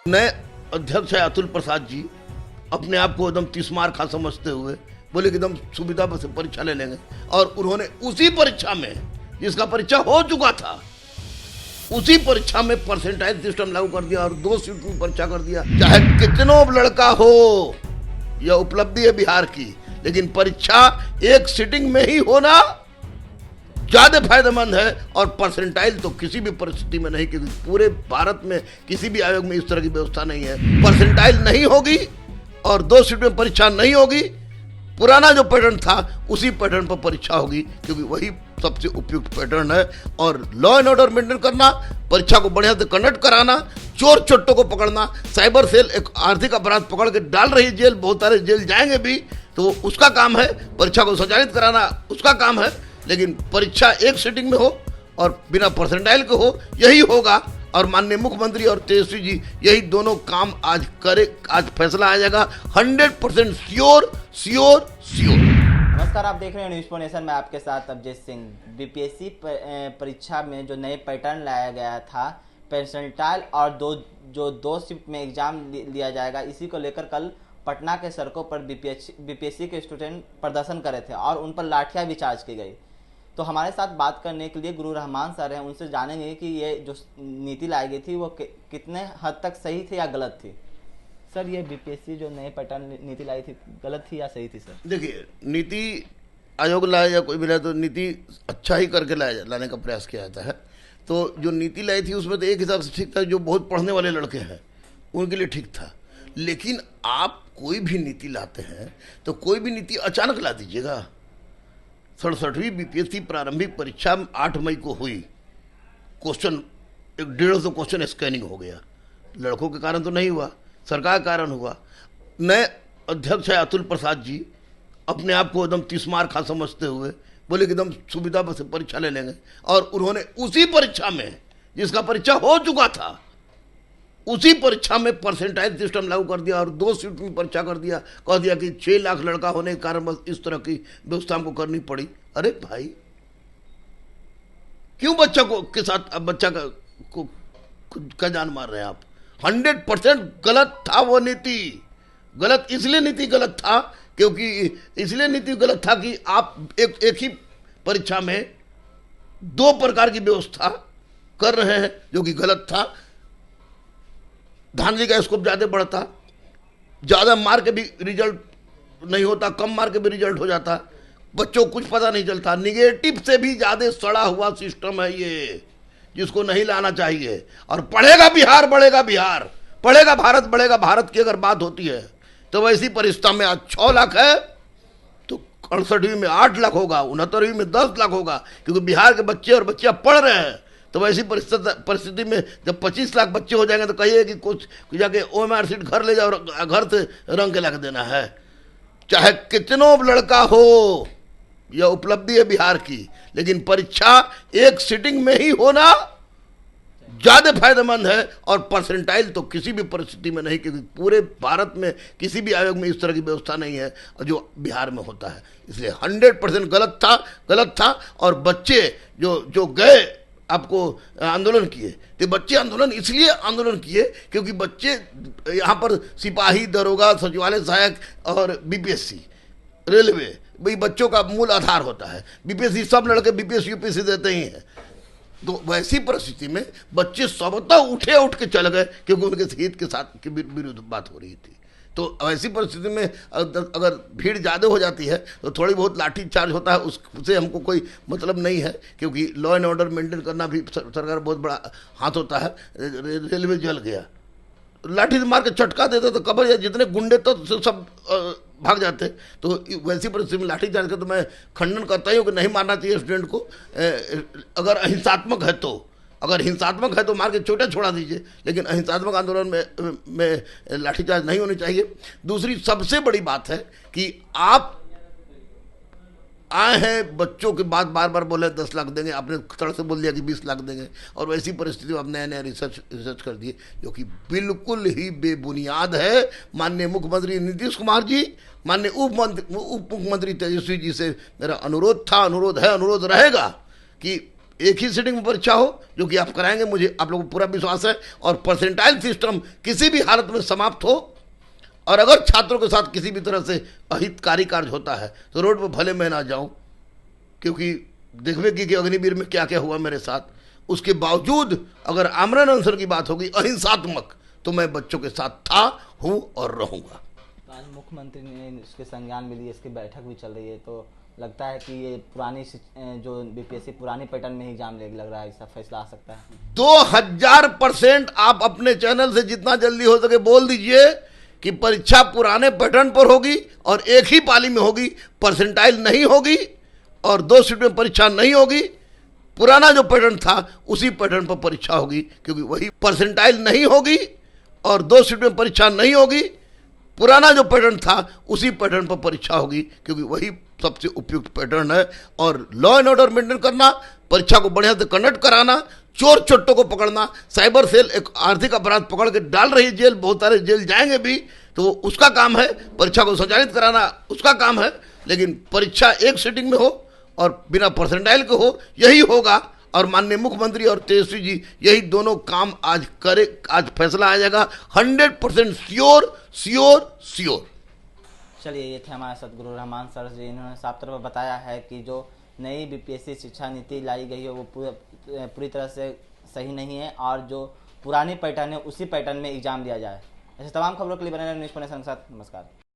नए अध्यक्ष है अतुल प्रसाद जी, अपने आप को एकदम तिस्मार खा समझते हुए बोले कि एकदम सुविधा से परीक्षा ले लेंगे। और उन्होंने उसी परीक्षा में, जिसका परीक्षा हो चुका था, उसी परीक्षा में परसेंटाइल सिस्टम लागू कर दिया और 2 सीट की परीक्षा कर दिया। चाहे कितनों लड़का हो, यह उपलब्धि है बिहार की, लेकिन परीक्षा एक सीटिंग में ही होना ज्यादा फायदेमंद है। और परसेंटाइल तो किसी भी परिस्थिति में नहीं, क्योंकि पूरे भारत में किसी भी आयोग में इस तरह की व्यवस्था नहीं है। परसेंटाइल नहीं होगी और 2 सीट में परीक्षा नहीं होगी, पुराना जो पैटर्न था उसी पैटर्न पर परीक्षा होगी, क्योंकि वही सबसे उपयुक्त पैटर्न है। और लॉ एंड ऑर्डर मेंटेन करना, परीक्षा को बढ़िया से कंडक्ट कराना, चोर चोट्टों को पकड़ना, साइबर सेल एक आर्थिक अपराध पकड़ के डाल रही जेल, बहुत सारे जेल जाएंगे भी, तो उसका काम है। परीक्षा को संचालित कराना उसका काम है, लेकिन परीक्षा एक सीटिंग में हो और बिना परसेंटाइल के हो, यही होगा। और माननीय मुख्यमंत्री और तेजस्वी जी यही दोनों काम आज करे, आज फैसला आ जाएगा 100% श्योर श्योर श्योर। नमस्कार, आप देख रहे हैं न्यूज़ फॉर नेशन में आपके साथ अभिजीत सिंह। बीपीएससी परीक्षा में जो नए पैटर्न लाया गया था, परसेंटाइल और दो शिफ्ट में एग्जाम लिया जाएगा, इसी को लेकर कल पटना के सड़कों पर बीपीएससी के स्टूडेंट प्रदर्शन करे थे और उन पर लाठियां भी चार्ज की गई। तो हमारे साथ बात करने के लिए गुरु रहमान सर हैं, उनसे जानेंगे कि ये जो नीति लाई गई थी वो कितने हद तक सही थी या गलत थी। सर, ये बीपीएससी जो नए पैटर्न नीति लाई थी, गलत थी या सही थी? सर देखिए, नीति आयोग लाए या कोई भी लाए तो नीति अच्छा ही करके लाने का प्रयास किया जाता है। तो जो नीति लाई थी उसमें तो एक हिसाब से ठीक था, जो बहुत पढ़ने वाले लड़के हैं उनके लिए ठीक था। लेकिन आप कोई भी नीति लाते हैं तो कोई भी नीति अचानक ला दीजिएगा। 67वीं बीपीएससी प्रारंभिक परीक्षा 8 मई को हुई, क्वेश्चन 150 क्वेश्चन स्कैनिंग हो गया। लड़कों के कारण तो नहीं हुआ, सरकार के कारण हुआ। नए अध्यक्ष है अतुल प्रसाद जी, अपने आप को एकदम तिस्मार खा समझते हुए बोले कि एकदम सुविधा से परीक्षा ले लेंगे। और उन्होंने उसी परीक्षा में, जिसका परीक्षा हो चुका था, उसी परीक्षा में परसेंटाइल सिस्टम लागू कर दिया और 2 सीट की परीक्षा कर दिया। कह दिया कि 6 लाख लड़का होने के कारण बस इस तरह की व्यवस्था हमको करनी पड़ी। अरे भाई, क्यों बच्चा को के साथ बच्चा का जान मार रहे हैं आप? 100% गलत था वो नीति। गलत इसलिए नीति गलत था कि आप एक ही परीक्षा में 2 प्रकार की व्यवस्था कर रहे हैं, जो कि गलत था। धांधली का स्कोप ज़्यादा बढ़ता, ज़्यादा मार के भी रिजल्ट नहीं होता, कम मार के भी रिजल्ट हो जाता, बच्चों को कुछ पता नहीं चलता। निगेटिव से भी ज़्यादा सड़ा हुआ सिस्टम है ये, जिसको नहीं लाना चाहिए। और पढ़ेगा बिहार बढ़ेगा, बिहार पढ़ेगा भारत बढ़ेगा। भारत की अगर बात होती है तो वैसी परिस्थिति में आज 6 लाख है तो 68वीं में 8 लाख होगा, 69वीं में 10 लाख होगा, क्योंकि बिहार के बच्चे और बच्चियाँ पढ़ रहे हैं। तो वैसी परिस्थिति में जब 25 लाख बच्चे हो जाएंगे तो कहिए कि कुछ जाके ओएमआर सीट घर ले जाओ, घर से रंग के ला के देना है। चाहे कितनों लड़का हो, यह उपलब्धि है बिहार की, लेकिन परीक्षा एक सीटिंग में ही होना ज्यादा फायदेमंद है। और परसेंटाइल तो किसी भी परिस्थिति में नहीं, क्योंकि पूरे भारत में किसी भी आयोग में इस तरह की व्यवस्था नहीं है जो बिहार में होता है। इसलिए 100% गलत था। और बच्चे जो गए आपको आंदोलन किए, तो बच्चे आंदोलन इसलिए आंदोलन किए क्योंकि बच्चे यहाँ पर सिपाही, दरोगा, सचिवालय सहायक और बीपीएससी, रेलवे, भाई बच्चों का मूल आधार होता है। बीपीएससी सब लड़के बीपीएससी यूपीएससी देते ही हैं। तो वैसी परिस्थिति में बच्चे स्वतः उठ के चल गए, क्योंकि उनके हित के साथ के विरुद्ध बात हो रही थी। तो ऐसी परिस्थिति में अगर भीड़ ज़्यादा हो जाती है तो थोड़ी बहुत लाठी चार्ज होता है, उससे हमको कोई मतलब नहीं है, क्योंकि लॉ एंड ऑर्डर मेंटेन करना भी सरकार बहुत बड़ा हाथ होता है। रेलवे जल गया, लाठी से मार के चटका देते तो कबर, या जितने गुंडे तो सब भाग जाते। तो वैसी परिस्थिति में लाठी चार्ज का तो मैं खंडन करता हूँ कि नहीं मारना चाहिए स्टूडेंट को। अगर अहिंसात्मक है तो मार के छोटे छोड़ा दीजिए, लेकिन अहिंसात्मक आंदोलन में लाठीचार्ज नहीं होनी चाहिए। दूसरी सबसे बड़ी बात है कि आप आए हैं, बच्चों के बाद बार बार बोले 10 लाख देंगे, आपने तरह से बोल दिया कि 20 लाख देंगे, और वैसी परिस्थिति में आप नया रिसर्च कर दिए, जो कि बिल्कुल ही बेबुनियाद है। माननीय मुख्यमंत्री नीतीश कुमार जी, माननीय उप मुख्यमंत्री तेजस्वी जी से मेरा अनुरोध था, अनुरोध है, अनुरोध रहेगा कि एक ही सीटिंग में परीक्षा हो, जो कि आप कराएंगे, मुझे आप लोगों को पूरा विश्वास है। और परसेंटाइल सिस्टम किसी भी हालत में समाप्त हो, और अगर छात्रों के साथ किसी भी तरह से अहितकारी कार्य होता है तो रोड पर भले मैं ना जाऊं, क्योंकि देखवे कि अग्निवीर में क्या क्या हुआ मेरे साथ। उसके बावजूद अगर आमरण अनशन की बात होगी अहिंसात्मक, तो मैं बच्चों के साथ था, हूं और रहूंगा। आज मुख्यमंत्री ने इसके संज्ञान भी लिए, इसकी बैठक भी चल रही है, तो लगता है कि ये पुरानी जो बीपीएससी पुरानी पैटर्न में एग्जाम लेगी, लग रहा है ऐसा फैसला आ सकता है। 2000% आप अपने चैनल से जितना जल्दी हो सके बोल दीजिए कि परीक्षा पुराने पैटर्न पर होगी और एक ही पाली में होगी, परसेंटाइल नहीं होगी और 2 शिफ्ट में परीक्षा नहीं होगी। पुराना जो पैटर्न था उसी पैटर्न पर परीक्षा होगी, क्योंकि वही परसेंटाइल नहीं होगी और 2 शिफ्ट में परीक्षा नहीं होगी। पुराना जो पैटर्न था उसी पैटर्न पर परीक्षा होगी, क्योंकि वही सबसे उपयुक्त पैटर्न है। और लॉ एंड ऑर्डर मेंटेन करना, परीक्षा को बढ़िया से कंडक्ट कराना, चोर चोट्टों को पकड़ना, साइबर सेल एक आर्थिक अपराध पकड़ के डाल रही है जेल, बहुत सारे जेल जाएंगे भी, तो उसका काम है। परीक्षा को संचालित कराना उसका काम है, लेकिन परीक्षा एक सीटिंग में हो और बिना परसेंटाइल के हो, यही होगा। और माननीय मुख्यमंत्री और तेजस्वी जी यही दोनों काम आज करे, आज फैसला आ जाएगा 100% श्योर श्योर श्योर। चलिए, ये थे हमारे सतगुरु रहमान सर जी। इन्होंने साफ तौर पर बताया है कि जो नई बीपीएससी शिक्षा नीति लाई गई है वो पूरी तरह से सही नहीं है, और जो पुरानी पैटर्न है उसी पैटर्न में एग्जाम दिया जाए। ऐसे तमाम खबरों के लिए बने रहें न्यूज़ पॉइंट के साथ। नमस्कार।